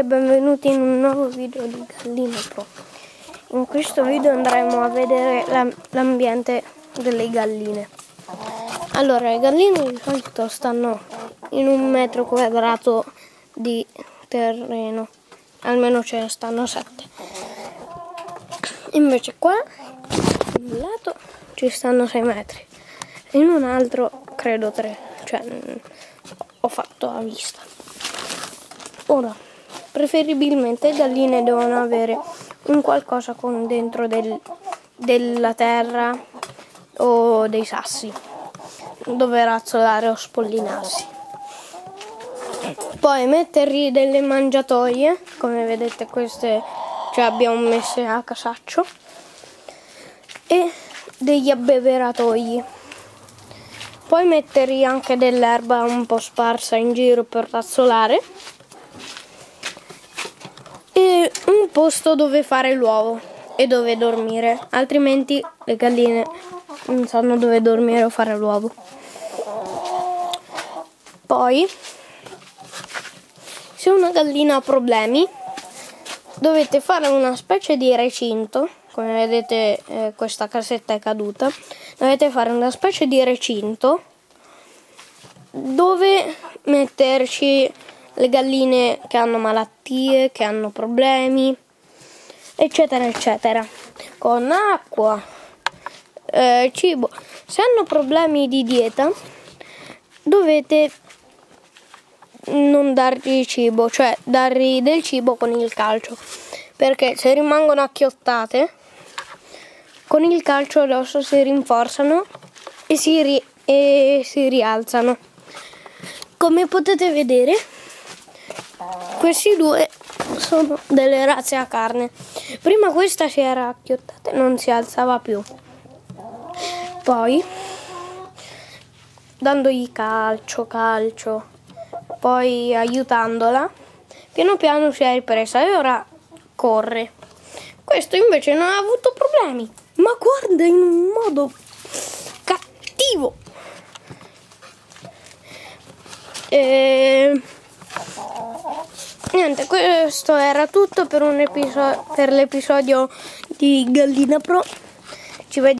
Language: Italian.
e benvenuti in un nuovo video di Galline Pro. In questo video andremo a vedere l'ambiente delle galline. Allora, le galline di solito stanno in 1 metro quadrato di terreno, almeno ce ne stanno 7. Invece qua, in un lato ci stanno 6 metri, in un altro credo 3, cioè ho fatto a vista. Ora, preferibilmente le galline devono avere un qualcosa con dentro della terra o dei sassi dove razzolare o spollinarsi. Poi mettergli delle mangiatoie, come vedete queste ce le abbiamo messe a casaccio, e degli abbeveratoi. Poi mettergli anche dell'erba un po' sparsa in giro per razzolare e un posto dove fare l'uovo e dove dormire, altrimenti le galline non sanno dove dormire o fare l'uovo. Poi, se una gallina ha problemi, dovete fare una specie di recinto. Come vedete, questa casetta è caduta. Dovete fare una specie di recinto dove metterci le galline che hanno malattie, che hanno problemi, eccetera eccetera, con acqua, cibo. Se hanno problemi di dieta dovete non dargli cibo, cioè dargli del cibo con il calcio, perché se rimangono acchiottate con il calcio le ossa si rinforzano e si rialzano. Come potete vedere, questi due sono delle razze a carne. Prima questa si era acchiottata e non si alzava più. Poi, dandogli calcio, poi aiutandola, piano piano si è ripresa e ora corre. Questo invece non ha avuto problemi, ma guarda in un modo cattivo. Niente, questo era tutto per l'episodio di Galline Pro.